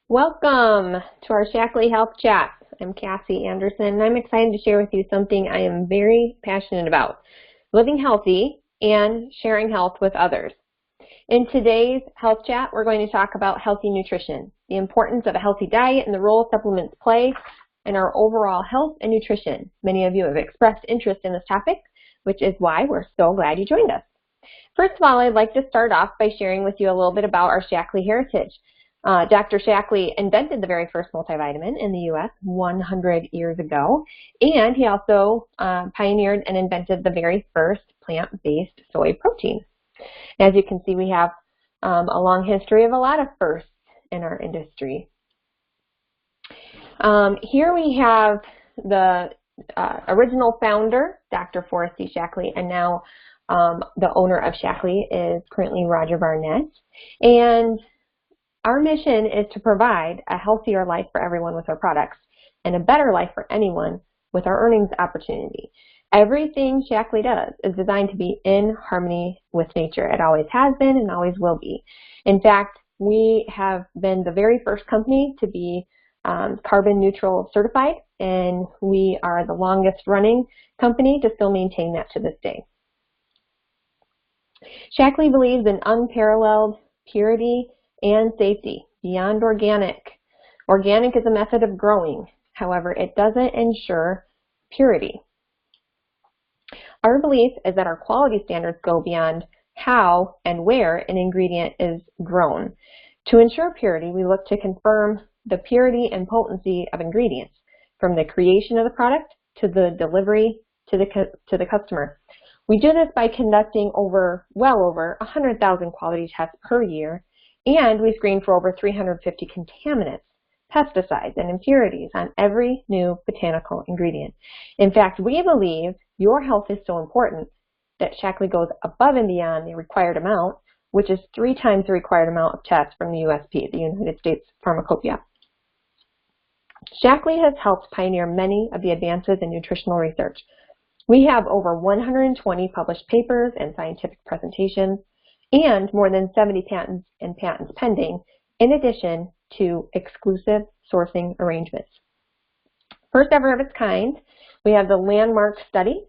Welcome to our Shackley Health Chat. I'm Cassie Anderson, and I'm excited to share with you something I am very passionate about, living healthy and sharing health with others. In today's Health Chat, we're going to talk about healthy nutrition, the importance of a healthy diet and the role supplements play in our overall health and nutrition. Many of you have expressed interest in this topic, which is why we're so glad you joined us. First of all, I'd like to start off by sharing with you a little bit about our Shackley heritage. Dr. Shackley invented the very first multivitamin in the U.S. 100 years ago, and he also pioneered and invented the very first plant-based soy protein. As you can see, we have a long history of a lot of firsts in our industry. Here we have the original founder, Dr. Forrest C. Shackley, and now the owner of Shackley is currently Roger Barnett. And our mission is to provide a healthier life for everyone with our products and a better life for anyone with our earnings opportunity. Everything Shackley does is designed to be in harmony with nature. It always has been and always will be. In fact, we have been the very first company to be carbon neutral certified, and we are the longest running company to still maintain that to this day. Shackley believes in unparalleled purity and safety beyond organic. Organic is a method of growing. However, it doesn't ensure purity. Our belief is that our quality standards go beyond how and where an ingredient is grown. To ensure purity, we look to confirm the purity and potency of ingredients from the creation of the product to the delivery to the customer. We do this by conducting well over 100,000 quality tests per year, and we screen for over 350 contaminants, pesticides, and impurities on every new botanical ingredient. In fact, we believe your health is so important that Shackley goes above and beyond the required amount, which is 3 times the required amount of tests from the USP, the United States Pharmacopoeia. Shackley has helped pioneer many of the advances in nutritional research. We have over 120 published papers and scientific presentations, and more than 70 patents and patents pending, in addition to exclusive sourcing arrangements. First ever of its kind, we have the landmark study.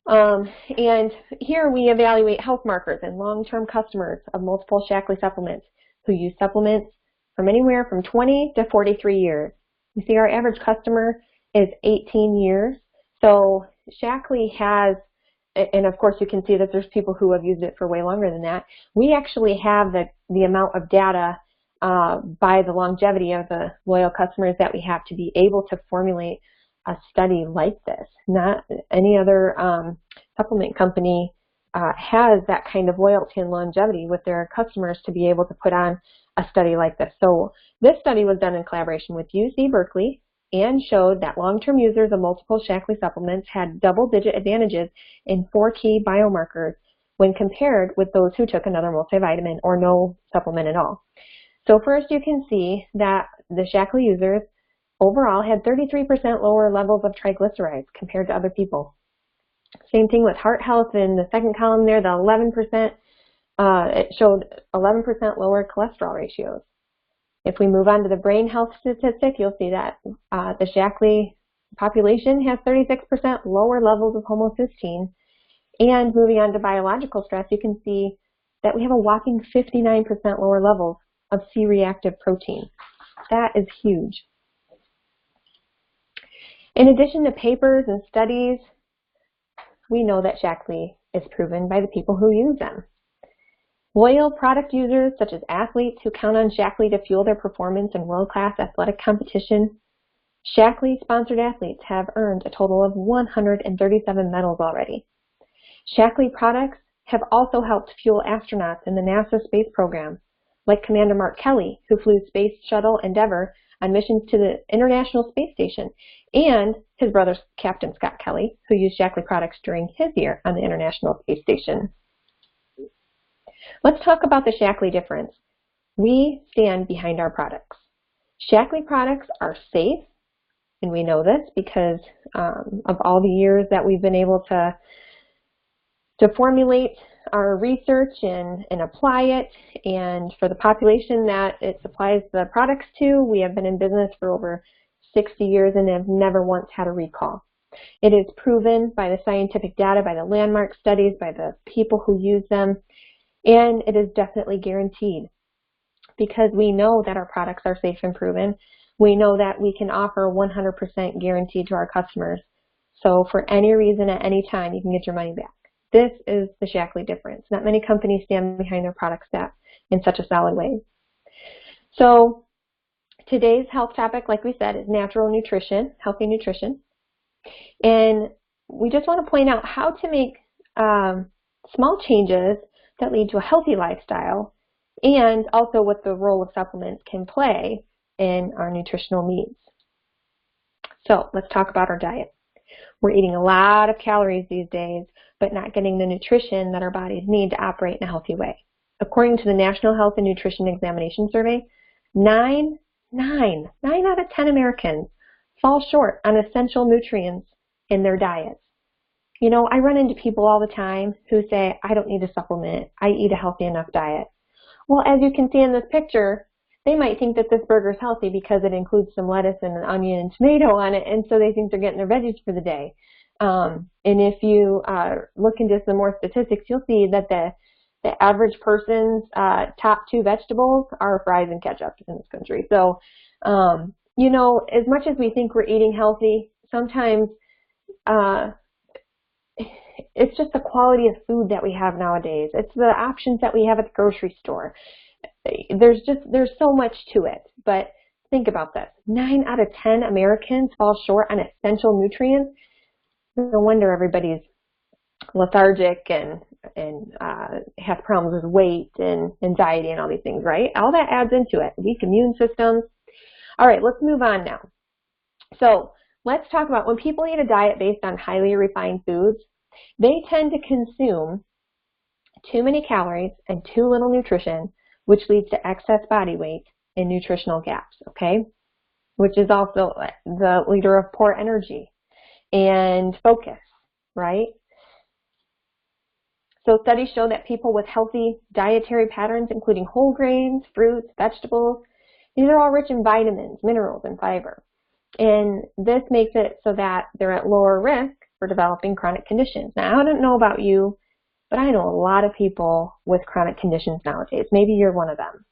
And here we evaluate health markers and long-term customers of multiple Shackley supplements who use supplements from anywhere from 20 to 43 years. You see our average customer is 18 years. So Shackley has, and of course you can see that there's people who have used it for way longer than that. We actually have the amount of data by the longevity of the loyal customers that we have to be able to formulate a study like this. Not any other supplement company has that kind of loyalty and longevity with their customers to be able to put on a study like this. So this study was done in collaboration with UC Berkeley and showed that long-term users of multiple Shackley supplements had double-digit advantages in 4 key biomarkers when compared with those who took another multivitamin or no supplement at all. So first you can see that the Shackley users overall had 33% lower levels of triglycerides compared to other people. Same thing with heart health in the second column there, the 11%, it showed 11% lower cholesterol ratios. If we move on to the brain health statistic, you'll see that the Shackley population has 36% lower levels of homocysteine. And moving on to biological stress, you can see that we have a whopping 59% lower levels of C-reactive protein. That is huge. In addition to papers and studies, we know that Shackley is proven by the people who use them. Loyal product users, such as athletes who count on Shackley to fuel their performance in world-class athletic competition. Shackley-sponsored athletes have earned a total of 137 medals already. Shackley products have also helped fuel astronauts in the NASA space program, like Commander Mark Kelly, who flew Space Shuttle Endeavour on missions to the International Space Station, and his brother, Captain Scott Kelly, who used Shackley products during his year on the International Space Station. Let's talk about the Shackley difference. We stand behind our products. Shackley products are safe, and we know this because of all the years that we've been able to to formulate our research and apply it. And for the population that it supplies the products to, we have been in business for over 60 years and have never once had a recall. It is proven by the scientific data, by the landmark studies, by the people who use them, and it is definitely guaranteed because we know that our products are safe and proven. We know that we can offer 100% guarantee to our customers. So for any reason at any time, you can get your money back. This is the Shaklee difference. Not many companies stand behind their products that in such a solid way. So today's health topic, like we said, is natural nutrition, healthy nutrition. And we just want to point out how to make small changes that lead to a healthy lifestyle, and also what the role of supplements can play in our nutritional needs. So let's talk about our diet. We're eating a lot of calories these days, but not getting the nutrition that our bodies need to operate in a healthy way. According to the National Health and Nutrition Examination Survey, 9 out of 10 Americans fall short on essential nutrients in their diets. You know, I run into people all the time who say, I don't need a supplement. I eat a healthy enough diet. Well, as you can see in this picture, they might think that this burger is healthy because it includes some lettuce and an onion and tomato on it, and so they think they're getting their veggies for the day. And if you look into some more statistics, you'll see that the average person's top 2 vegetables are fries and ketchup in this country. So, you know, as much as we think we're eating healthy, sometimes it's just the quality of food that we have nowadays. It's the options that we have at the grocery store. There's so much to it. But think about this. 9 out of 10 Americans fall short on essential nutrients. No wonder everybody's lethargic and has problems with weight and anxiety and all these things, right? All that adds into it. Weak immune systems. All right, let's move on now. So let's talk about when people eat a diet based on highly refined foods, they tend to consume too many calories and too little nutrition, which leads to excess body weight and nutritional gaps, okay? Which is also the leader of poor energy and focus, right? So studies show that people with healthy dietary patterns, including whole grains, fruits, vegetables, these are all rich in vitamins, minerals, and fiber. And this makes it so that they're at lower risk for developing chronic conditions. Now, I don't know about you, but I know a lot of people with chronic conditions nowadays. Maybe you're one of them.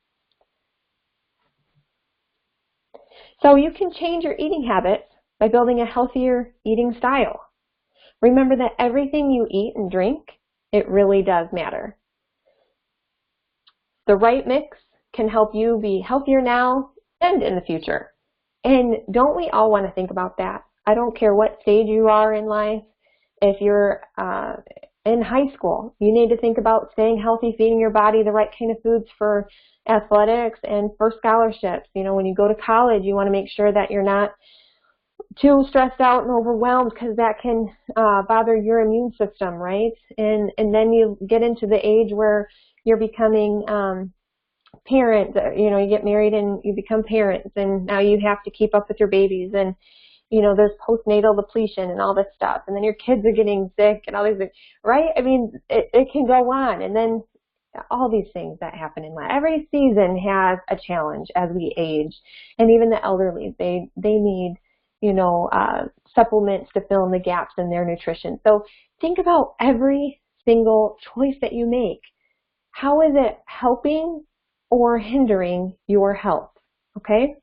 So you can change your eating habits by building a healthier eating style. Remember that everything you eat and drink, it really does matter. The right mix can help you be healthier now and in the future. And don't we all want to think about that? I don't care what stage you are in life. If you're in high school, you need to think about staying healthy, feeding your body the right kind of foods for athletics and for scholarships. You know, when you go to college, you want to make sure that you're not too stressed out and overwhelmed because that can bother your immune system, right? And then you get into the age where you're becoming parents. You know, you get married and you become parents, and now you have to keep up with your babies, and you know, there's postnatal depletion and all this stuff, and then your kids are getting sick and all these things, right? I mean, it can go on, and then all these things that happen in life. Every season has a challenge as we age, and even the elderly, they need, you know, supplements to fill in the gaps in their nutrition. So think about every single choice that you make. How is it helping or hindering your health? Okay?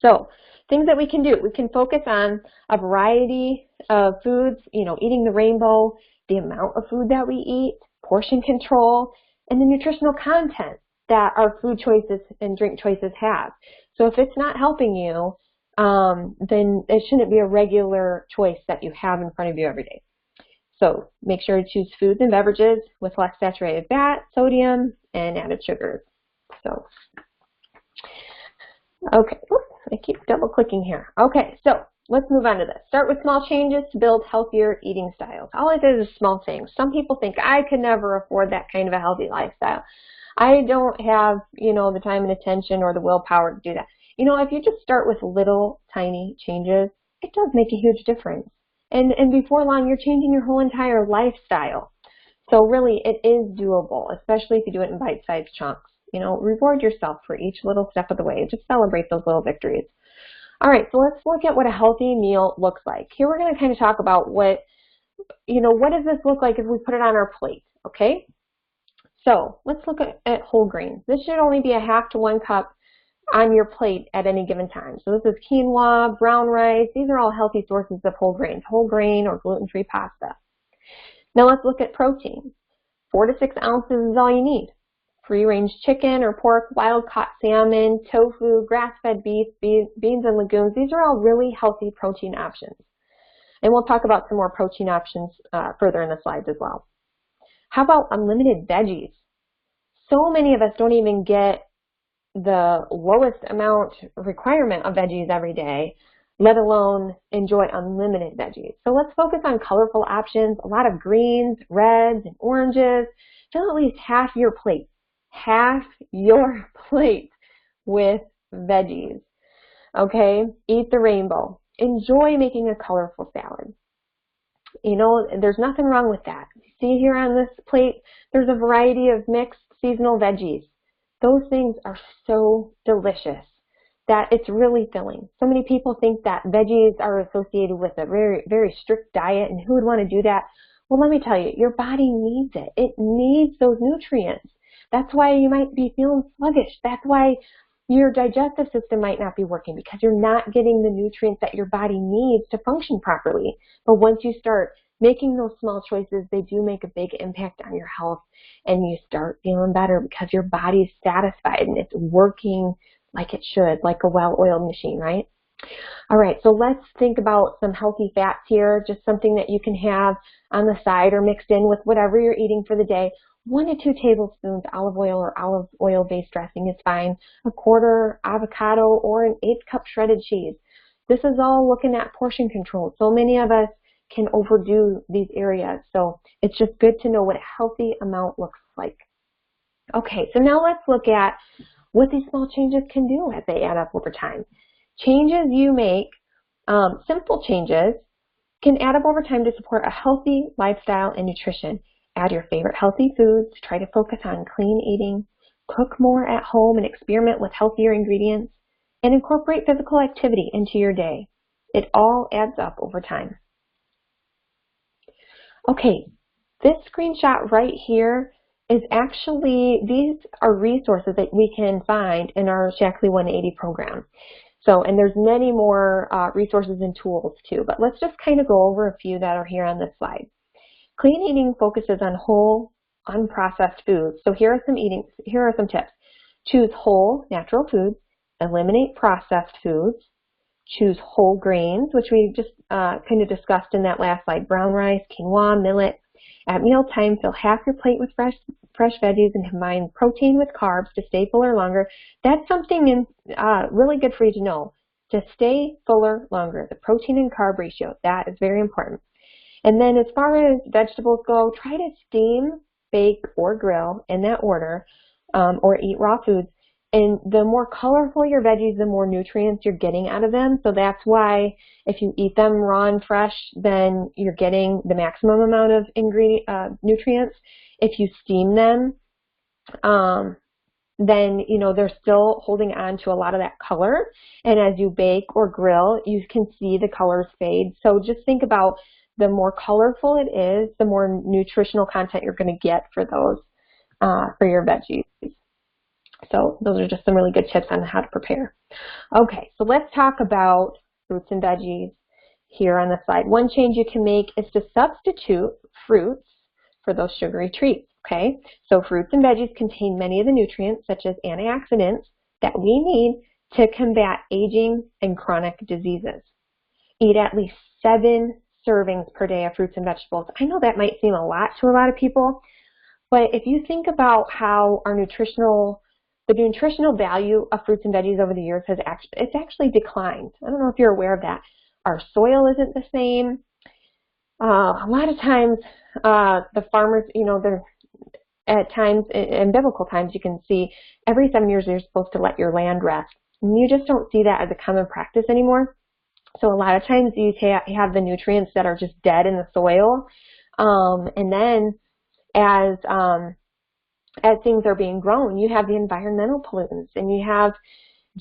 So things that we can do. We can focus on a variety of foods, you know, eating the rainbow, the amount of food that we eat, portion control, and the nutritional content that our food choices and drink choices have. So if it's not helping you, then it shouldn't be a regular choice that you have in front of you every day. So make sure to choose foods and beverages with less saturated fat, sodium, and added sugars. So, okay, oops, I keep double clicking here. Okay, so let's move on to this. Start with small changes to build healthier eating styles. All I did is small things. Some people think I could never afford that kind of a healthy lifestyle. I don't have, you know, the time and attention or the willpower to do that. You know, if you just start with little tiny changes, it does make a huge difference. And before long, you're changing your whole entire lifestyle. So really, it is doable, especially if you do it in bite-sized chunks. You know, reward yourself for each little step of the way. Just celebrate those little victories. All right, so let's look at what a healthy meal looks like. Here we're going to kind of talk about what does this look like if we put it on our plate, okay? So let's look at whole grains. This should only be a half to 1 cup on your plate at any given time. So this is quinoa, brown rice. These are all healthy sources of whole grains, whole grain or gluten-free pasta. Now let's look at protein. 4 to 6 ounces is all you need. Free-range chicken or pork, wild-caught salmon, tofu, grass-fed beef, beans and legumes. These are all really healthy protein options. And we'll talk about some more protein options further in the slides as well. How about unlimited veggies? So many of us don't even get the lowest amount requirement of veggies every day, let alone enjoy unlimited veggies. So let's focus on colorful options, a lot of greens, reds, and oranges. Fill at least half your plate with veggies. Okay, eat the rainbow. Enjoy making a colorful salad. You know, there's nothing wrong with that. See here on this plate, there's a variety of mixed seasonal veggies. Those things are so delicious that it's really filling. So many people think that veggies are associated with a very, very strict diet, and who would want to do that? Well, let me tell you, your body needs it. It needs those nutrients. That's why you might be feeling sluggish. That's why your digestive system might not be working, because you're not getting the nutrients that your body needs to function properly. But once you start making those small choices, they do make a big impact on your health, and you start feeling better because your body's satisfied and it's working like it should, like a well-oiled machine, right? All right, so let's think about some healthy fats here, just something that you can have on the side or mixed in with whatever you're eating for the day. 1 to 2 tablespoons olive oil or olive oil-based dressing is fine. A quarter avocado or an 1/8 cup shredded cheese. This is all looking at portion control. So many of us can overdo these areas. So it's just good to know what a healthy amount looks like. Okay, so now let's look at what these small changes can do as they add up over time. Changes you make, simple changes, can add up over time to support a healthy lifestyle and nutrition. Add your favorite healthy foods, try to focus on clean eating, cook more at home and experiment with healthier ingredients, and incorporate physical activity into your day. It all adds up over time. Okay, this screenshot right here is actually, these are resources that we can find in our Shaklee 180 program. So, and there's many more resources and tools too, but let's just kind of go over a few that are here on this slide. Clean eating focuses on whole, unprocessed foods. So here are some tips. Choose whole, natural foods, eliminate processed foods, choose whole grains, which we just kind of discussed in that last slide, brown rice, quinoa, millet. At mealtime, fill half your plate with fresh veggies and combine protein with carbs to stay fuller longer. That's something really good for you to know. To stay fuller longer, the protein and carb ratio, that is very important. And then as far as vegetables go, try to steam, bake, or grill in that order, or eat raw foods. And the more colorful your veggies, the more nutrients you're getting out of them. So that's why if you eat them raw and fresh, then you're getting the maximum amount of nutrients. If you steam them, then they're still holding on to a lot of that color. And as you bake or grill, you can see the colors fade. So just think about the more colorful it is, the more nutritional content you're going to get for those, for your veggies. So those are just some really good tips on how to prepare. Okay, so let's talk about fruits and veggies here on the slide. One change you can make is to substitute fruits for those sugary treats, okay? So fruits and veggies contain many of the nutrients, such as antioxidants, that we need to combat aging and chronic diseases. Eat at least 7 servings per day of fruits and vegetables. I know that might seem a lot to a lot of people, but if you think about how the nutritional value of fruits and veggies over the years it's actually declined. I don't know if you're aware of that. Our soil isn't the same. A lot of times, the farmers, they're at times, in biblical times, you can see every 7 years you're supposed to let your land rest. And you just don't see that as a common practice anymore. So a lot of times you have the nutrients that are just dead in the soil. And then as things are being grown. You have the environmental pollutants, and you have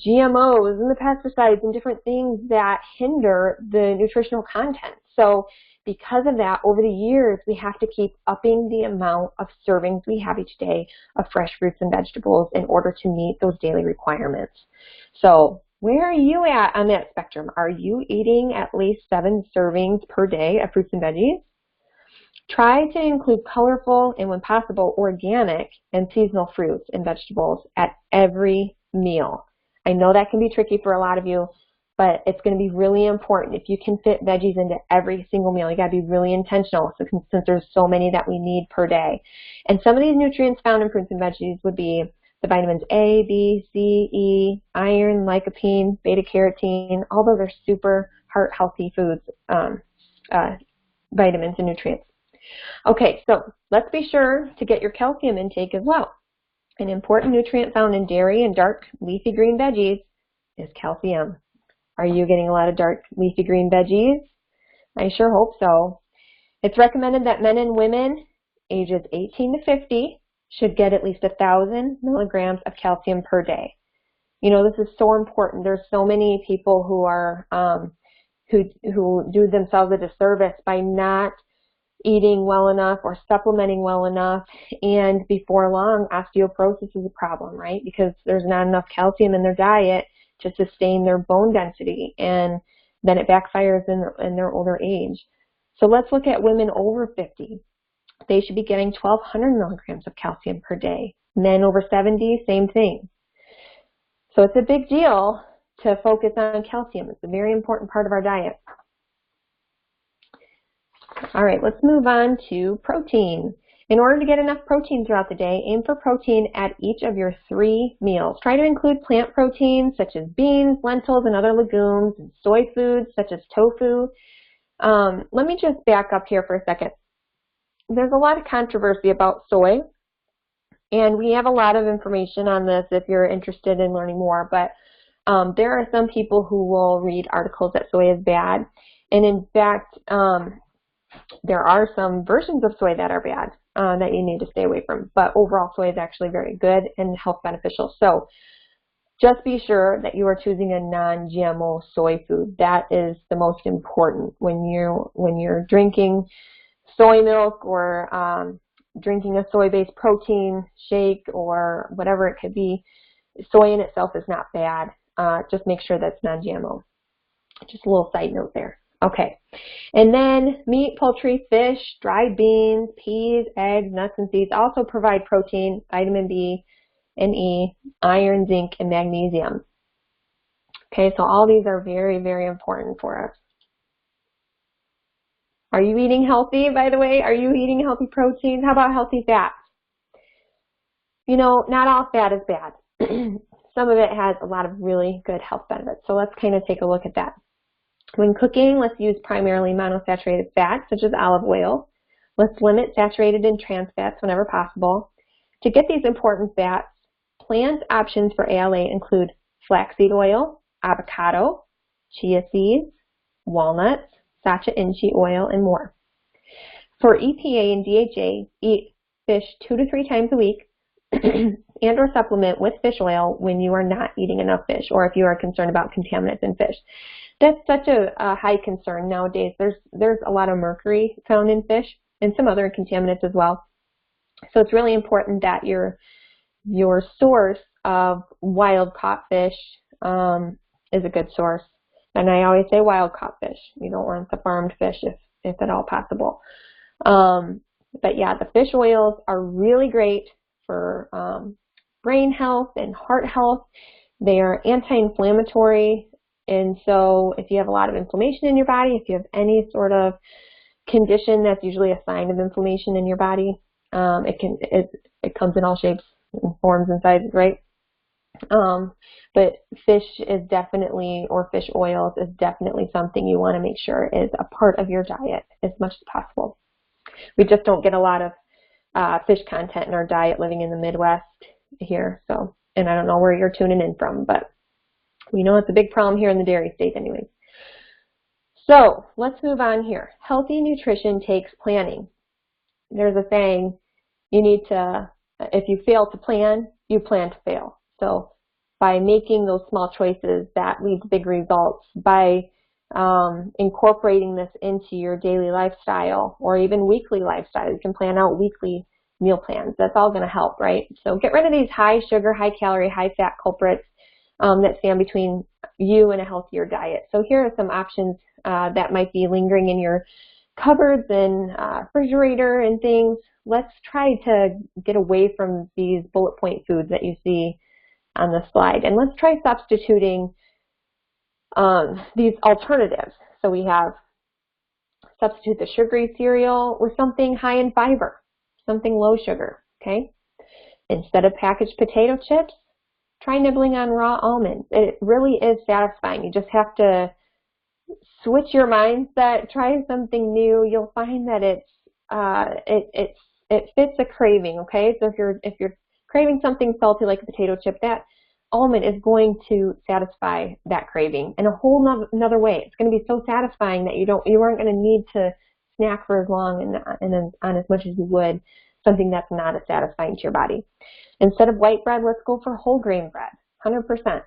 GMOs and the pesticides and different things that hinder the nutritional content. So because of that, over the years, we have to keep upping the amount of servings we have each day of fresh fruits and vegetables in order to meet those daily requirements. So where are you at on that spectrum? Are you eating at least 7 servings per day of fruits and veggies? Try to include colorful and, when possible, organic and seasonal fruits and vegetables at every meal. I know that can be tricky for a lot of you, but it's going to be really important. If you can fit veggies into every single meal, you got to be really intentional since there's so many that we need per day. And some of these nutrients found in fruits and veggies would be the vitamins A, B, C, E, iron, lycopene, beta-carotene. All those are super heart-healthy foods, vitamins and nutrients. Okay, so let's be sure to get your calcium intake as well. An important nutrient found in dairy and dark leafy green veggies is calcium. Are you getting a lot of dark leafy green veggies? I sure hope so. It's recommended that men and women ages 18 to 50 should get at least 1,000 milligrams of calcium per day. You know, this is so important. There's so many people who are who do themselves a disservice by not eating well enough or supplementing well enough, and before long, osteoporosis is a problem, right? Because there's not enough calcium in their diet to sustain their bone density, and then it backfires in their older age. So let's look at women over 50. They should be getting 1,200 milligrams of calcium per day. Men over 70, same thing. So it's a big deal to focus on calcium. It's a very important part of our diet. All right, let's move on to protein. In order to get enough protein throughout the day, aim for protein at each of your 3 meals. Try to include plant proteins such as beans, lentils, and other legumes, and soy foods such as tofu. Let me just back up here for a second. There's a lot of controversy about soy, and we have a lot of information on this if you're interested in learning more, but there are some people who will read articles that soy is bad, and in fact, there are some versions of soy that are bad that you need to stay away from, but overall soy is actually very good and health beneficial. So just be sure that you are choosing a non-GMO soy food. That is the most important when you're drinking soy milk or drinking a soy-based protein shake or whatever it could be. Soy in itself is not bad. Just make sure that's non-GMO. Just a little side note there. Okay, and then meat, poultry, fish, dried beans, peas, eggs, nuts, and seeds also provide protein, vitamin B and E, iron, zinc, and magnesium. Okay, so all these are very, very important for us. Are you eating healthy, by the way? Are you eating healthy proteins? How about healthy fats? You know, not all fat is bad. Some of it has a lot of really good health benefits, so let's kind of take a look at that. When cooking, let's use primarily monounsaturated fats, such as olive oil. Let's limit saturated and trans fats whenever possible. To get these important fats, plant options for ALA include flaxseed oil, avocado, chia seeds, walnuts, sacha inchi oil, and more. For EPA and DHA, eat fish 2 to 3 times a week and or supplement with fish oil when you are not eating enough fish or if you are concerned about contaminants in fish. That's such a high concern nowadays. There's a lot of mercury found in fish and some other contaminants as well. So it's really important that your source of wild-caught fish is a good source. And I always say wild-caught fish. You don't want the farmed fish if at all possible. But yeah, the fish oils are really great for brain health and heart health. They are anti-inflammatory. And so if you have a lot of inflammation in your body, if you have any sort of condition that's usually a sign of inflammation in your body, it comes in all shapes and forms and sizes, right? But fish is definitely, or fish oils is definitely something you want to make sure is a part of your diet as much as possible. We just don't get a lot of fish content in our diet living in the Midwest here, so, and I don't know where you're tuning in from, but we know it's a big problem here in the dairy state anyways. So let's move on here. Healthy nutrition takes planning. There's a saying, You need to, if you fail to plan, you plan to fail. So by making those small choices, that leads to big results. By incorporating this into your daily lifestyle or even weekly lifestyle, you can plan out weekly meal plans. That's all going to help, right? So get rid of these high sugar, high calorie, high fat culprits that stand between you and a healthier diet. So here are some options that might be lingering in your cupboards and refrigerator and things. Let's try to get away from these bullet point foods that you see on the slide, and let's try substituting these alternatives. So we have substitute the sugary cereal with something high in fiber, something low sugar, okay? Instead of packaged potato chips, try nibbling on raw almonds. It really is satisfying. You just have to switch your mindset, try something new. You'll find that it fits a craving, okay? So if you're craving something salty like a potato chip, that almond is going to satisfy that craving in a whole another way. It's going to be so satisfying that you aren't going to need to snack for as long and on as much as you would something that's not as satisfying to your body. Instead of white bread, let's go for whole grain bread, 100%.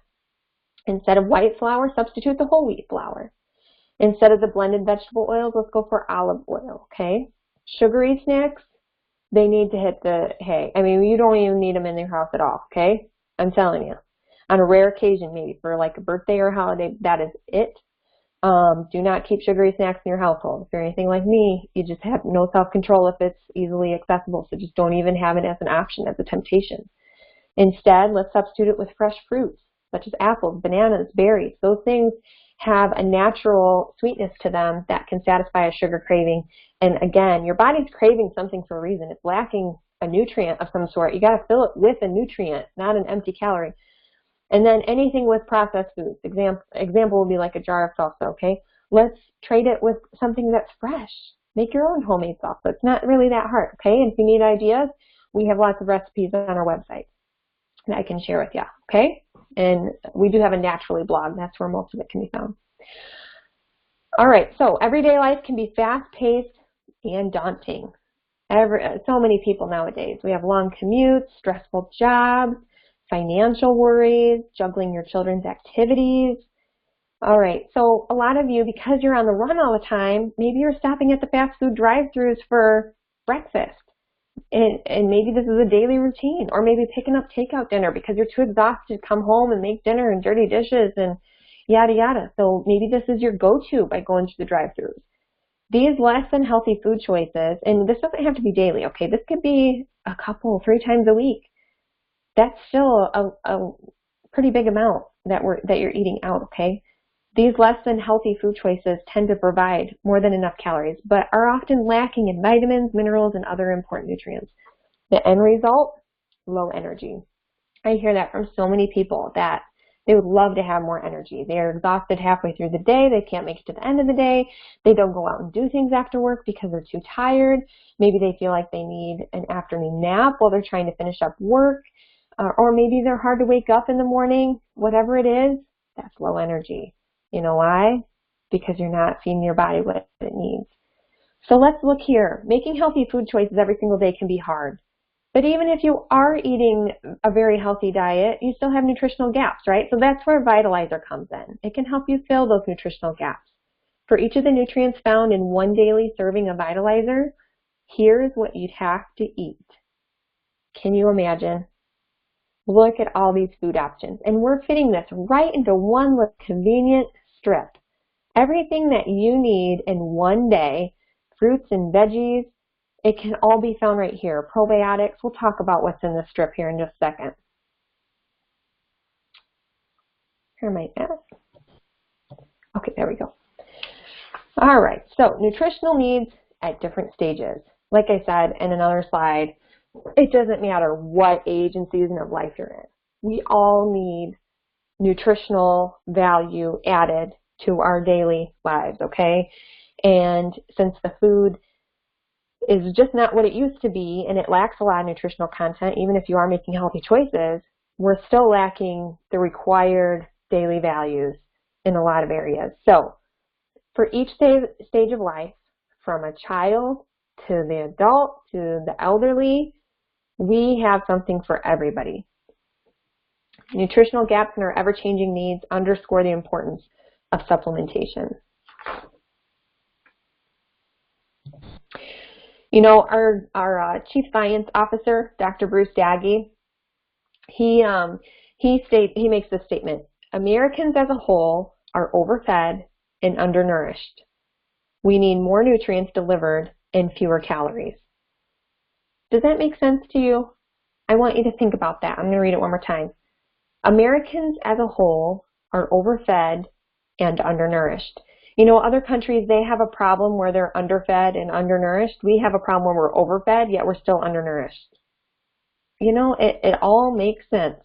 Instead of white flour, substitute the whole wheat flour. Instead of the blended vegetable oils, let's go for olive oil, okay? Sugary snacks, they need to hit the hay. I mean, you don't even need them in your house at all, okay? I'm telling you. On a rare occasion, maybe for like a birthday or a holiday, that is it. Do not keep sugary snacks in your household. If you're anything like me, you just have no self-control if it's easily accessible, so just don't even have it as an option, as a temptation. Instead, let's substitute it with fresh fruits, such as apples, bananas, berries. Those things have a natural sweetness to them that can satisfy a sugar craving. And again, your body's craving something for a reason. It's lacking a nutrient of some sort. You got to fill it with a nutrient, not an empty calorie. And then anything with processed foods. Example would be like a jar of salsa, okay? Let's trade it with something that's fresh. Make your own homemade salsa. It's not really that hard, okay? And if you need ideas, we have lots of recipes on our website that I can share with you, okay? And we do have a Naturally blog. That's where most of it can be found. All right, so everyday life can be fast-paced and daunting. So many people nowadays. We have long commutes, stressful jobs, financial worries, juggling your children's activities. All right, so a lot of you, because you're on the run all the time, maybe you're stopping at the fast food drive-thrus for breakfast. And maybe this is a daily routine, or maybe picking up takeout dinner because you're too exhausted to come home and make dinner and dirty dishes and yada yada. So maybe this is your go-to by going to the drive-thrus. These less than healthy food choices, and this doesn't have to be daily, okay? This could be a couple, 3 times a week. That's still a pretty big amount that you're eating out, okay? These less than healthy food choices tend to provide more than enough calories, but are often lacking in vitamins, minerals, and other important nutrients. The end result, low energy. I hear that from so many people that they would love to have more energy. They are exhausted halfway through the day. They can't make it to the end of the day. They don't go out and do things after work because they're too tired. Maybe they feel like they need an afternoon nap while they're trying to finish up work. Or maybe they're hard to wake up in the morning. Whatever it is, that's low energy. You know why? Because you're not feeding your body what it needs. So let's look here. Making healthy food choices every single day can be hard. But even if you are eating a very healthy diet, you still have nutritional gaps, right? So that's where Vitalizer comes in. It can help you fill those nutritional gaps. For each of the nutrients found in one daily serving of Vitalizer, here's what you'd have to eat. Can you imagine? Look at all these food options. And we're fitting this right into one little convenient strip. Everything that you need in one day, fruits and veggies, it can all be found right here. Probiotics, we'll talk about what's in the strip here in just a second. Here might add. Okay, there we go. All right, so nutritional needs at different stages. Like I said in another slide, it doesn't matter what age and season of life you're in. We all need nutritional value added to our daily lives, okay? And since the food is just not what it used to be and it lacks a lot of nutritional content, even if you are making healthy choices, we're still lacking the required daily values in a lot of areas. So for each stage of life, from a child to the adult to the elderly, We have something for everybody. Nutritional gaps and our ever-changing needs underscore the importance of supplementation. You know, our Chief Science Officer, Dr. Bruce Daggy, he makes this statement: Americans as a whole are overfed and undernourished. We need more nutrients delivered and fewer calories. Does that make sense to you? I want you to think about that. I'm going to read it one more time. Americans as a whole are overfed and undernourished. You know, other countries, they have a problem where they're underfed and undernourished. We have a problem where we're overfed, yet we're still undernourished. You know, it all makes sense.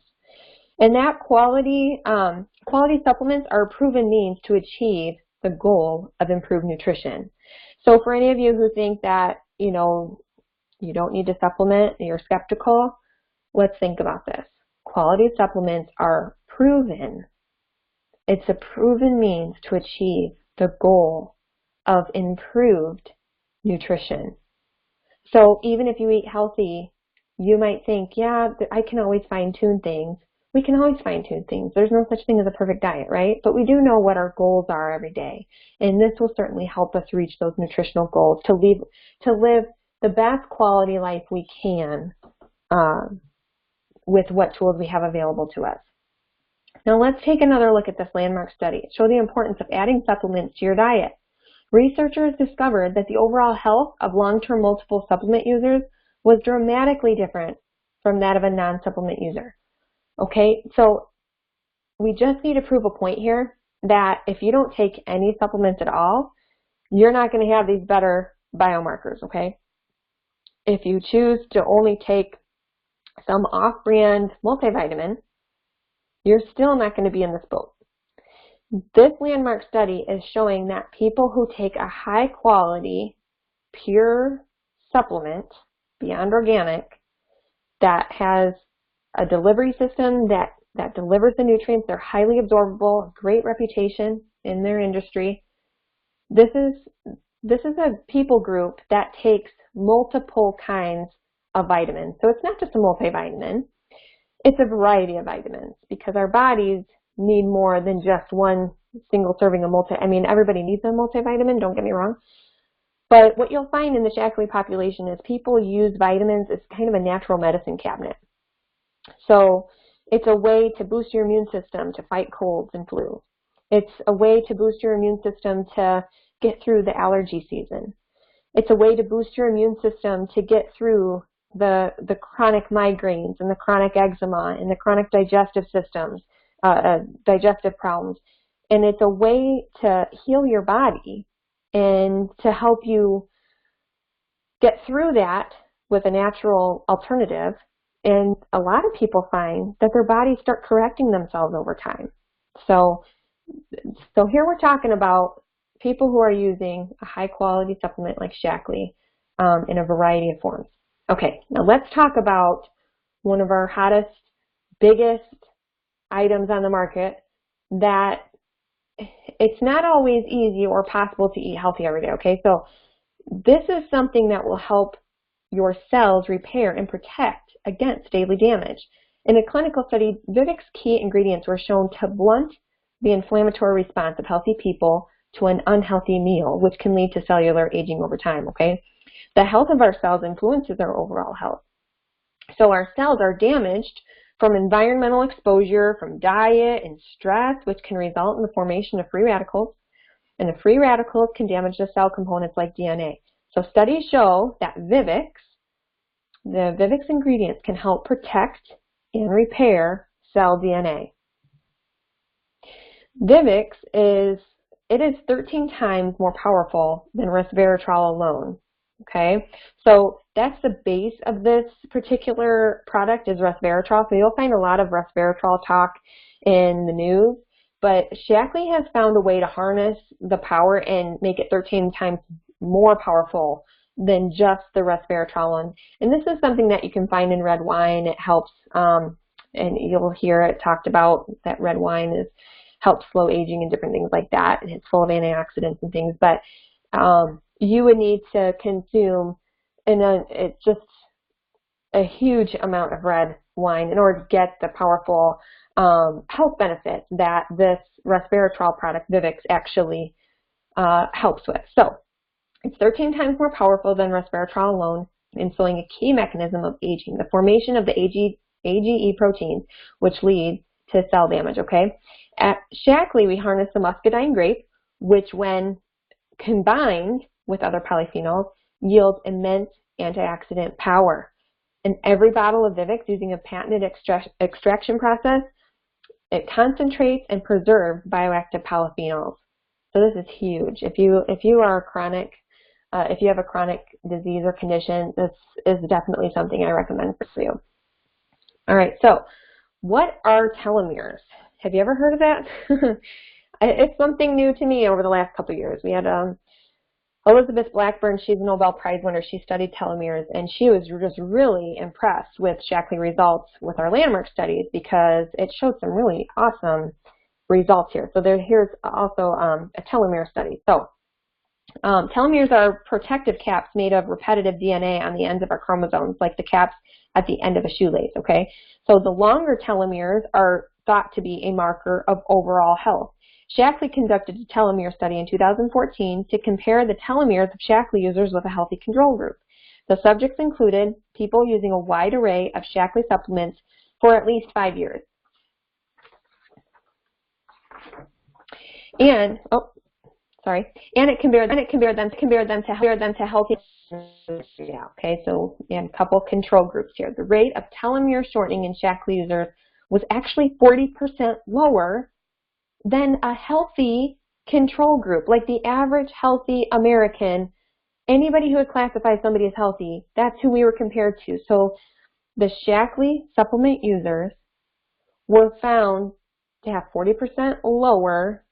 And that quality supplements are a proven means to achieve the goal of improved nutrition. So for any of you who think that, you know, you don't need to supplement, you're skeptical, let's think about this. Quality supplements are proven. It's a proven means to achieve the goal of improved nutrition. So even if you eat healthy, you might think, yeah, I can always fine-tune things. We can always fine-tune things. There's no such thing as a perfect diet, right? But we do know what our goals are every day. And this will certainly help us reach those nutritional goals to live the best quality life we can with what tools we have available to us. Now let's take another look at this landmark study. It showed the importance of adding supplements to your diet. Researchers discovered that the overall health of long-term multiple supplement users was dramatically different from that of a non-supplement user. Okay, so we just need to prove a point here that if you don't take any supplements at all, you're not going to have these better biomarkers, okay? If you choose to only take some off-brand multivitamin, you're still not going to be in this boat. This landmark study is showing that people who take a high-quality, pure supplement, beyond organic, that has a delivery system that delivers the nutrients, they're highly absorbable, great reputation in their industry. This is a people group that takes multiple kinds of vitamins. So it's not just a multivitamin, it's a variety of vitamins because our bodies need more than just one single serving of everybody needs a multivitamin, don't get me wrong. But what you'll find in the Shaklee population is people use vitamins as kind of a natural medicine cabinet. So it's a way to boost your immune system to fight colds and flu. It's a way to boost your immune system to get through the allergy season. It's a way to boost your immune system to get through the chronic migraines and the chronic eczema and the chronic digestive problems. And it's a way to heal your body and to help you get through that with a natural alternative. And a lot of people find that their bodies start correcting themselves over time. So here we're talking about people who are using a high quality supplement like Shaklee in a variety of forms. Okay, now let's talk about one of our hottest, biggest items on the market that it's not always easy or possible to eat healthy every day, okay? So this is something that will help your cells repair and protect against daily damage. In a clinical study, Vivek's key ingredients were shown to blunt the inflammatory response of healthy people to an unhealthy meal, which can lead to cellular aging over time, okay? The health of our cells influences our overall health. So our cells are damaged from environmental exposure, from diet and stress, which can result in the formation of free radicals. And the free radicals can damage the cell components like DNA. So studies show that the Vivek's ingredients can help protect and repair cell DNA. Vivek's is 13 times more powerful than resveratrol alone. Okay, so that's the base of this particular product is resveratrol. So you'll find a lot of resveratrol talk in the news, but Shaklee has found a way to harness the power and make it 13 times more powerful than just the resveratrol. And this is something that you can find in red wine. It helps, and you'll hear it talked about that red wine helps slow aging and different things like that. And it's full of antioxidants and things, but you would need to consume, and it's a huge amount of red wine in order to get the powerful health benefits that this resveratrol product, Vivix, actually helps with. So it's 13 times more powerful than resveratrol alone in slowing a key mechanism of aging, the formation of the AGE proteins, which leads to cell damage, okay? At Shaklee, we harness the muscadine grape, which when combined with other polyphenols, yields immense antioxidant power. In every bottle of Vivix, using a patented extraction process, it concentrates and preserves bioactive polyphenols. So this is huge. If you are chronic, if you have a chronic disease or condition, this is definitely something I recommend for you. All right, so what are telomeres? Have you ever heard of that? It's something new to me over the last couple of years. We had Elizabeth Blackburn, she's a Nobel Prize winner. She studied telomeres, and she was just really impressed with Shaklee results with our landmark studies because it showed some really awesome results here. So here's also a telomere study. So telomeres are protective caps made of repetitive DNA on the ends of our chromosomes, like the caps at the end of a shoelace, okay? So the longer telomeres are thought to be a marker of overall health. Shaklee conducted a telomere study in 2014 to compare the telomeres of Shaklee users with a healthy control group. The subjects included people using a wide array of Shaklee supplements for at least 5 years. And it compared them to healthy. Yeah, okay, so we have a couple control groups here. The rate of telomere shortening in Shaklee users was actually 40% lower than a healthy control group, like the average healthy American. Anybody who would classify somebody as healthy, that's who we were compared to. So the Shaklee supplement users were found to have 40% lower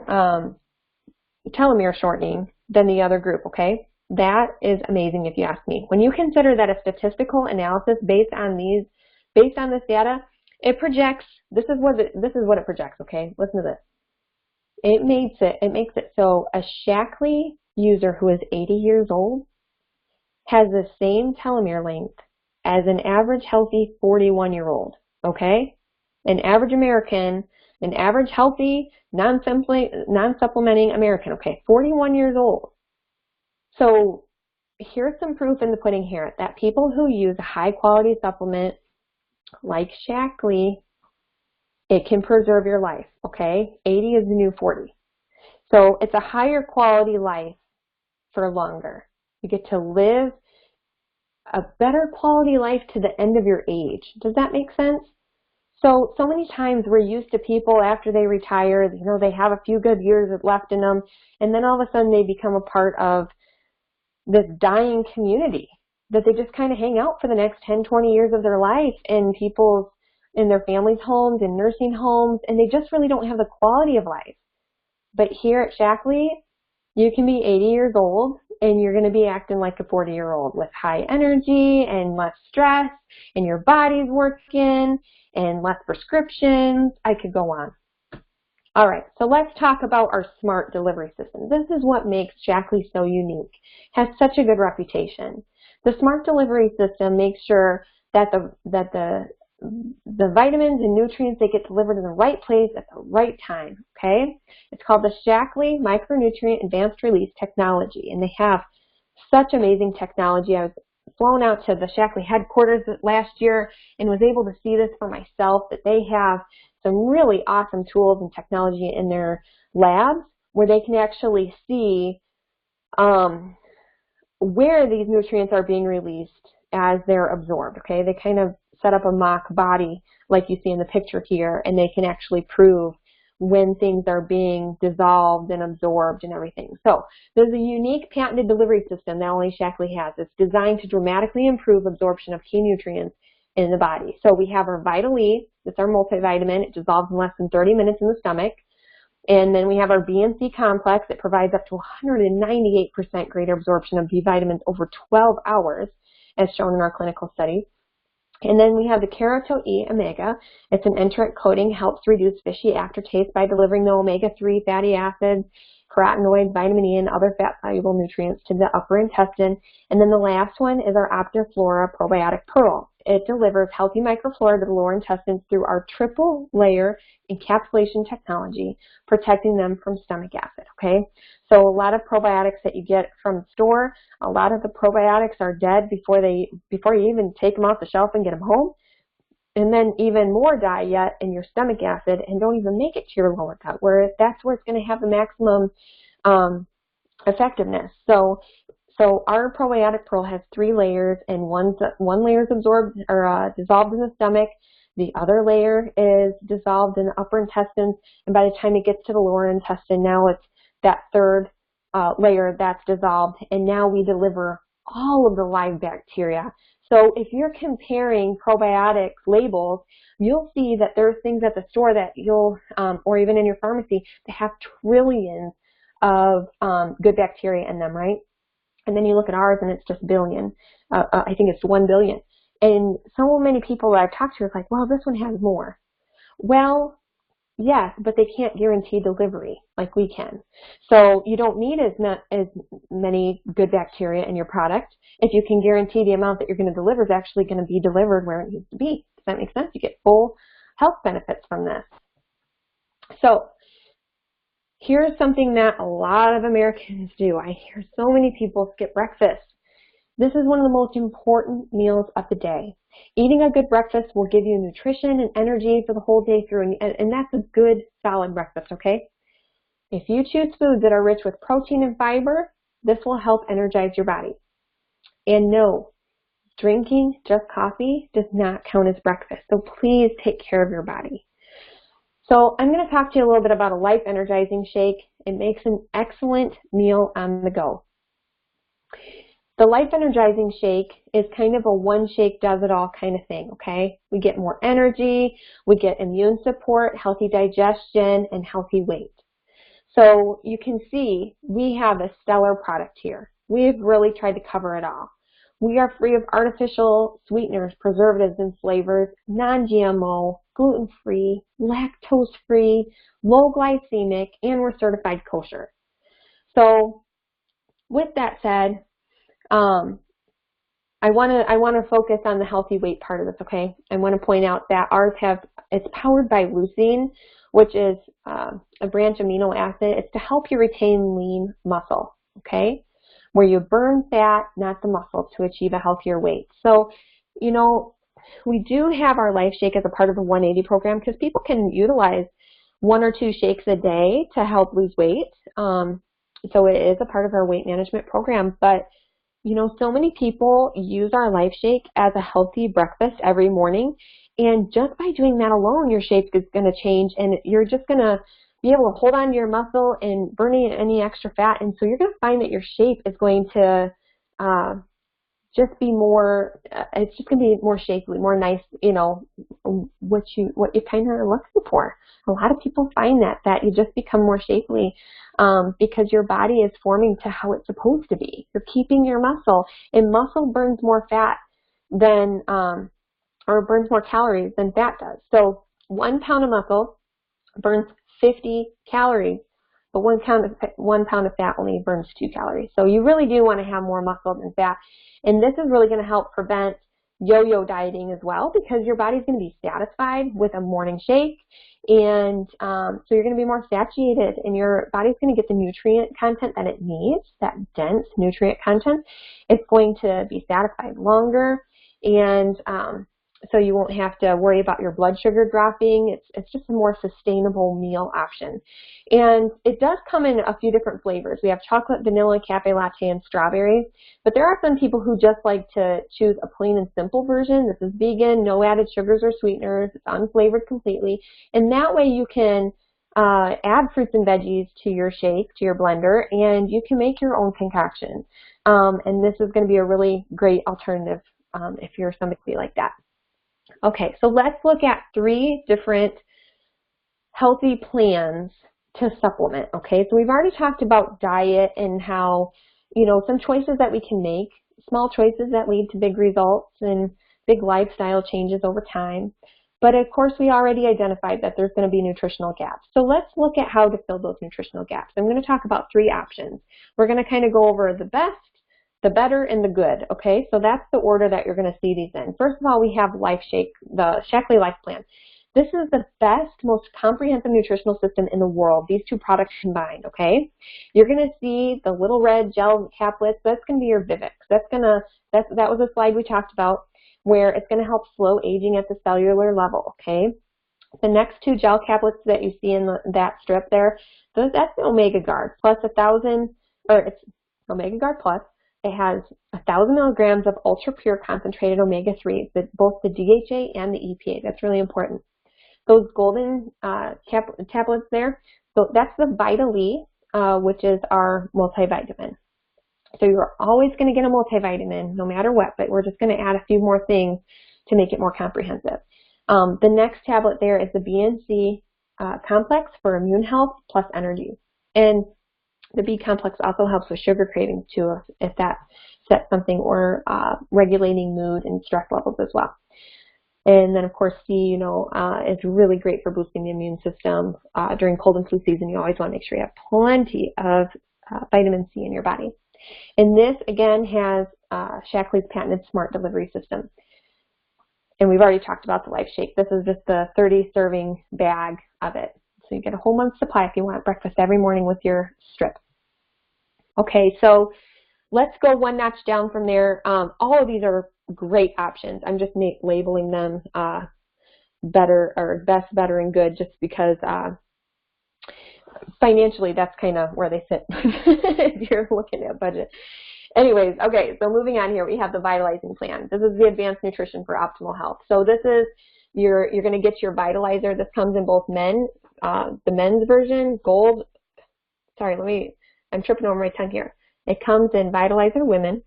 telomere shortening than the other group, okay? That is amazing if you ask me. When you consider that a statistical analysis based on this data, it projects, this is what it projects, okay? Listen to this. It makes it so a Shaklee user who is 80 years old has the same telomere length as an average healthy 41-year-old, okay? An average American, an average healthy, non-supplementing American, okay, 41 years old. So here's some proof in the pudding here that people who use a high-quality supplement like Shaklee, it can preserve your life, okay? 80 is the new 40. So it's a higher quality life for longer. You get to live a better quality life to the end of your age. Does that make sense? So many times we're used to people after they retire, you know, they have a few good years left in them, and then all of a sudden they become a part of this dying community that they just kind of hang out for the next 10, 20 years of their life in their families' homes, in nursing homes, and they just really don't have the quality of life. But here at Shaklee, you can be 80 years old and you're going to be acting like a 40-year-old with high energy and less stress, and your body's working and less prescriptions. I could go on. All right, so let's talk about our smart delivery system. This is what makes Shaklee so unique, has such a good reputation. The smart delivery system makes sure that the vitamins and nutrients, they get delivered in the right place at the right time, okay? It's called the Shaklee Micronutrient Advanced Release Technology, and they have such amazing technology. I was flown out to the Shaklee headquarters last year and was able to see this for myself, that they have some really awesome tools and technology in their labs where they can actually see where these nutrients are being released as they're absorbed, okay? They kind of set up a mock body like you see in the picture here, and they can actually prove when things are being dissolved and absorbed and everything. So there's a unique patented delivery system that only Shaklee has. It's designed to dramatically improve absorption of key nutrients in the body. So we have our Vital E, it's our multivitamin. It dissolves in less than 30 minutes in the stomach. And then we have our B&C complex. It provides up to 198% greater absorption of B vitamins over 12 hours, as shown in our clinical study. And then we have the Kerato E Omega. It's an enteric coating, helps reduce fishy aftertaste by delivering the omega-3 fatty acids, carotenoids, vitamin E, and other fat-soluble nutrients to the upper intestine. And then the last one is our Optiflora Probiotic Pearl. It delivers healthy microflora to the lower intestines through our triple layer encapsulation technology, protecting them from stomach acid, okay? So a lot of probiotics that you get from the store, a lot of the probiotics are dead before you even take them off the shelf and get them home. And then even more die yet in your stomach acid and don't even make it to your lower gut, where that's where it's going to have the maximum effectiveness. So our probiotic pearl has 3 layers, and one layer is absorbed or dissolved in the stomach. The other layer is dissolved in the upper intestines, and by the time it gets to the lower intestine, now it's that third layer that's dissolved, and now we deliver all of the live bacteria. So if you're comparing probiotics labels, you'll see that there's things at the store that you'll, or even in your pharmacy, that have trillions of good bacteria in them, right? And then you look at ours and it's just billion. I think it's 1 billion. And so many people that I've talked to are like, well, this one has more. Well, yes, but they can't guarantee delivery like we can. So you don't need as many good bacteria in your product if you can guarantee the amount that you're going to deliver is actually going to be delivered where it needs to be. Does that make sense? You get full health benefits from this. So here's something that a lot of Americans do. I hear so many people skip breakfast. This is one of the most important meals of the day. Eating a good breakfast will give you nutrition and energy for the whole day through, and that's a good, solid breakfast, okay? If you choose foods that are rich with protein and fiber, this will help energize your body. And no, drinking just coffee does not count as breakfast, so please take care of your body. So I'm going to talk to you a little bit about a Life Energizing Shake. It makes an excellent meal on the go. The Life Energizing Shake is kind of a one shake does it all kind of thing, okay? We get more energy, we get immune support, healthy digestion, and healthy weight. So you can see we have a stellar product here. We've really tried to cover it all. We are free of artificial sweeteners, preservatives, and flavors, non-GMO, gluten-free, lactose-free, low glycemic, and we're certified kosher. So with that said, I want to focus on the healthy weight part of this, okay? I want to point out that ours it's powered by leucine, which is a branch amino acid. It's to help you retain lean muscle, okay? Where you burn fat, not the muscle, to achieve a healthier weight. So, you know, we do have our Life Shake as a part of the 180 program because people can utilize 1 or 2 shakes a day to help lose weight. So it is a part of our weight management program. But, you know, so many people use our Life Shake as a healthy breakfast every morning. And just by doing that alone, your shape is going to change and you're just going to be able to hold on to your muscle and burning any extra fat. And so you're going to find that your shape is going to just be more, it's just going to be more shapely, more nice, you know, what you kind of are looking for. A lot of people find that you just become more shapely because your body is forming to how it's supposed to be. You're keeping your muscle, and muscle burns more fat than, or burns more calories than fat does. So 1 pound of muscle burns 50 calories, but 1 pound of fat only burns 2 calories. So you really do want to have more muscle than fat. And this is really going to help prevent yo-yo dieting as well, because your body's going to be satisfied with a morning shake. And so you're going to be more satiated, and your body's going to get the nutrient content that it needs, that dense nutrient content. It's going to be satisfied longer, and so you won't have to worry about your blood sugar dropping. It's just a more sustainable meal option. And it does come in a few different flavors. We have chocolate, vanilla, cafe latte, and strawberries. But there are some people who just like to choose a plain and simple version. This is vegan, no added sugars or sweeteners. It's unflavored completely. And that way you can add fruits and veggies to your shake, to your blender, and you can make your own concoction. And this is going to be a really great alternative if you're somebody like that. Okay, so let's look at 3 different healthy plans to supplement, okay? So we've already talked about diet and how, you know, some choices that we can make, small choices that lead to big results and big lifestyle changes over time. But of course, we already identified that there's going to be nutritional gaps. So let's look at how to fill those nutritional gaps. I'm going to talk about 3 options. We're going to kind of go over the best, the better, and the good. Okay, so that's the order that you're going to see these in. First of all, we have LifeShake, the Shaklee Life Plan. This is the best, most comprehensive nutritional system in the world, these 2 products combined, okay? You're going to see the little red gel caplets. That's going to be your Vivix. That was a slide we talked about, where it's going to help slow aging at the cellular level, okay? The next 2 gel caplets that you see in that strip there, that's the Omega Guard plus 1,000, or it's Omega Guard Plus. It has 1,000 milligrams of ultra pure concentrated omega-3s, both the DHA and the EPA. That's really important. Those golden tablets there, so that's the Vitaly, which is our multivitamin. So you're always going to get a multivitamin no matter what, but we're just going to add a few more things to make it more comprehensive. The next tablet there is the BNC complex for immune health plus energy. And the B complex also helps with sugar cravings too, if that sets something, or regulating mood and stress levels as well. And then of course C, is really great for boosting the immune system. During cold and flu season, you always want to make sure you have plenty of vitamin C in your body. And this, again, has Shaklee's patented smart delivery system. And we've already talked about the LifeShake. This is just the 30-serving bag of it. So you get a whole month's supply if you want breakfast every morning with your strip. Okay, so let's go one notch down from there. All of these are great options. I'm just labeling them better, or best, better, and good, just because financially, that's kind of where they sit if you're looking at budget. Anyways, okay, so moving on here, we have the Vitalizing Plan. This is the Advanced Nutrition for Optimal Health. So this is, you're going to get your Vitalizer. This comes in both men, the men's version, gold. Sorry, I'm tripping over my tongue here. It comes in Vitalizer women,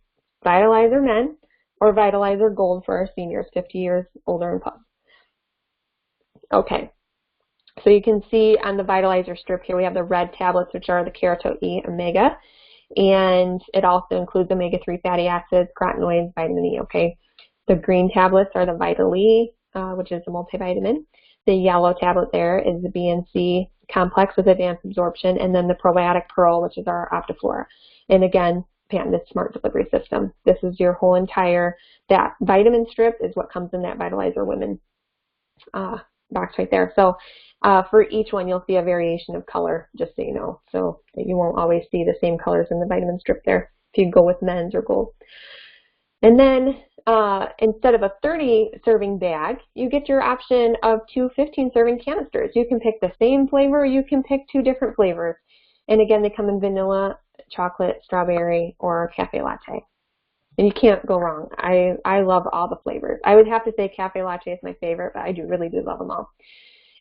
Vitalizer men, or Vitalizer gold for our seniors, 50 years older and plus. Okay. So you can see on the Vitalizer strip here, we have the red tablets, which are the Kerato E Omega, and it also includes omega-3 fatty acids, carotenoids, vitamin E, okay? The green tablets are the Vitaly, which is the multivitamin. The yellow tablet there is the BNC complex with advanced absorption, and then the probiotic pearl, which is our Optiflora. And again, patented smart delivery system. This is your whole entire, that vitamin strip is what comes in that Vitalizer Women box right there. So for each one, you'll see a variation of color, just so you know. So you won't always see the same colors in the vitamin strip there if you go with men's or gold. And then instead of a 30-serving bag, you get your option of 2 15-serving canisters. You can pick the same flavor, or you can pick 2 different flavors. And again, they come in vanilla, chocolate, strawberry, or cafe latte. And you can't go wrong. I love all the flavors. I would have to say cafe latte is my favorite, but I really do love them all.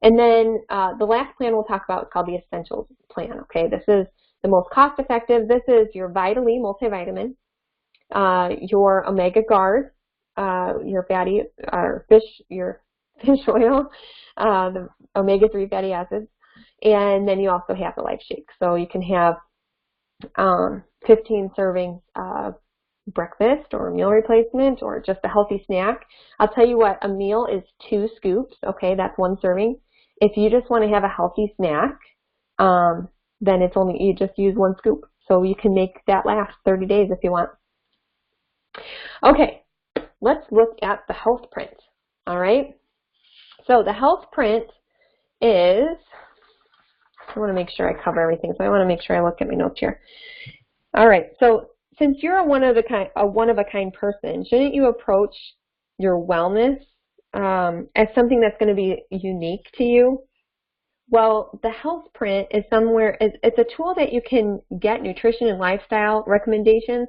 And then the last plan we'll talk about is called the Essentials Plan. Okay, this is the most cost-effective. This is your Vitaly multivitamin, your Omega Guard, your fatty your fish oil, the omega-3 fatty acids, and then you also have the LifeShake. So you can have 15 servings of breakfast or meal replacement or just a healthy snack. I'll tell you what, a meal is 2 scoops. Okay, that's 1 serving. If you just want to have a healthy snack, then it's only, you just use 1 scoop. So you can make that last 30 days if you want. Okay, let's look at the health print. All right. So the health print is, I want to make sure I cover everything. So I want to make sure I look at my notes here. All right. So since you're a one-of-a-kind person, shouldn't you approach your wellness as something that's going to be unique to you? Well, the health print is it's a tool that you can get nutrition and lifestyle recommendations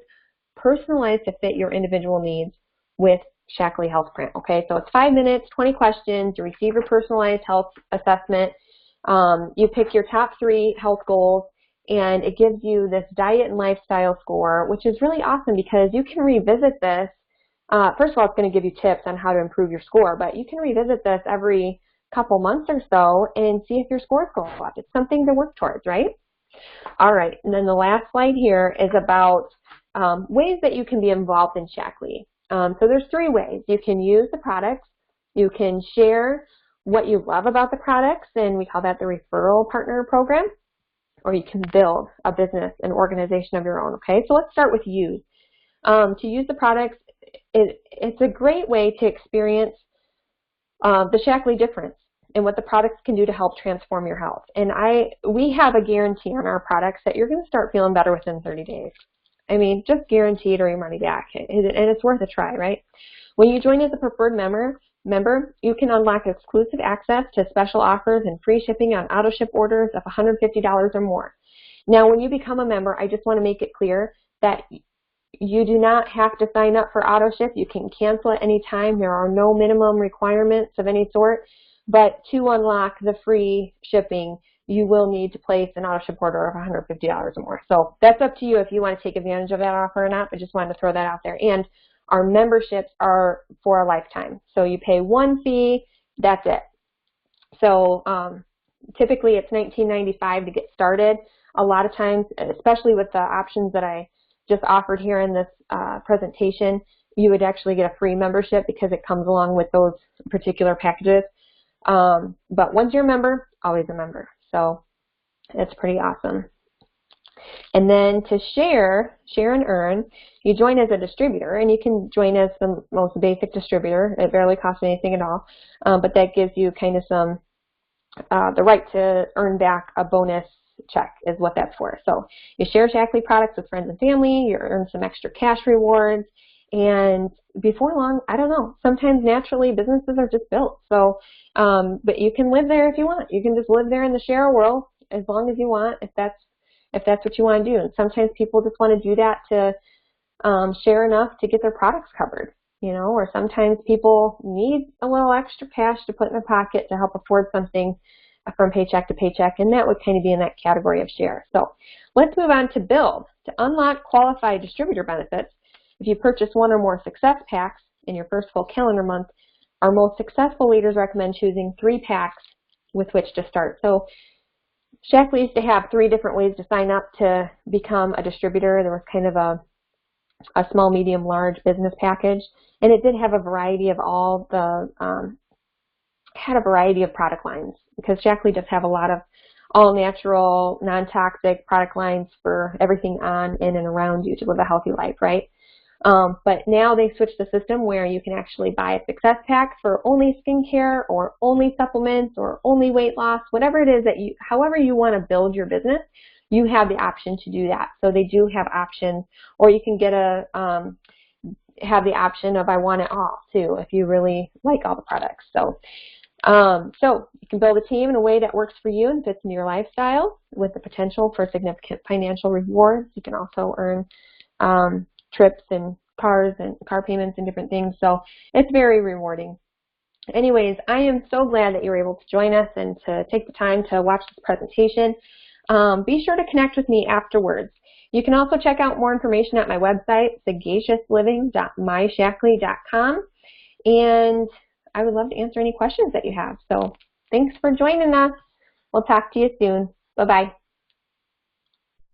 personalized to fit your individual needs with Shaklee Health Print. Okay, so it's 5 minutes, 20 questions. You receive your personalized health assessment. You pick your top 3 health goals, and it gives you this diet and lifestyle score, which is really awesome because you can revisit this. First of all, it's going to give you tips on how to improve your score, but you can revisit this every couple months or so and see if your scores go up. It's something to work towards, right? All right, and then the last slide here is about ways that you can be involved in Shaklee. So there's three ways. You can use the products, you can share what you love about the products, and we call that the referral partner program, or you can build a business, an organization of your own, okay? So let's start with use. To use the products, it's a great way to experience the Shaklee difference and what the products can do to help transform your health. And we have a guarantee on our products that you're going to start feeling better within 30 days. I mean, just guaranteed or your money back, and it's worth a try, right? When you join as a preferred member, you can unlock exclusive access to special offers and free shipping on auto-ship orders of $150 or more. Now, when you become a member, I just want to make it clear that you do not have to sign up for auto-ship. You can cancel at any time. There are no minimum requirements of any sort. But to unlock the free shipping, you will need to place an auto-ship order of $150 or more. So that's up to you if you want to take advantage of that offer or not. I just wanted to throw that out there. And our memberships are for a lifetime. So you pay one fee, that's it. So typically it's $19.95 to get started. A lot of times, especially with the options that I just offered here in this presentation, you would actually get a free membership because it comes along with those particular packages. But once you're a member, always a member. So it's pretty awesome. And then to share and earn, you join as a distributor, and you can join as the most basic distributor. It barely costs anything at all, but that gives you kind of some, the right to earn back a bonus check is what that's for. So you share Shaklee products with friends and family, you earn some extra cash rewards, and before long, I don't know, sometimes naturally businesses are just built. So, but you can live there if you want. You can just live there in the share world as long as you want, if that's what you want to do. And sometimes people just want to do that to share enough to get their products covered, you know, or sometimes people need a little extra cash to put in their pocket to help afford something from paycheck to paycheck, and that would kind of be in that category of share. So let's move on to build. To unlock qualified distributor benefits, if you purchase one or more success packs in your first full calendar month, our most successful leaders recommend choosing 3 packs with which to start. So Shaklee used to have 3 different ways to sign up to become a distributor. There was kind of a small, medium, large business package, and it did have a variety of had a variety of product lines, because Shaklee does have a lot of all-natural, non-toxic product lines for everything on, in, and around you to live a healthy life, right? But now they switched the system where you can actually buy a success pack for only skincare or only supplements or only weight loss, whatever it is that however you want to build your business, you have the option to do that. So they do have options, or you can get have the option of I want it all too, if you really like all the products. So you can build a team in a way that works for you and fits into your lifestyle with the potential for significant financial rewards. You can also earn trips and car payments and different things. So it's very rewarding. Anyways, I am so glad that you were able to join us and to take the time to watch this presentation. Be sure to connect with me afterwards. You can also check out more information at my website, sagaciousLiving.myshaklee.com, and I would love to answer any questions that you have. So thanks for joining us. We'll talk to you soon. Bye-bye.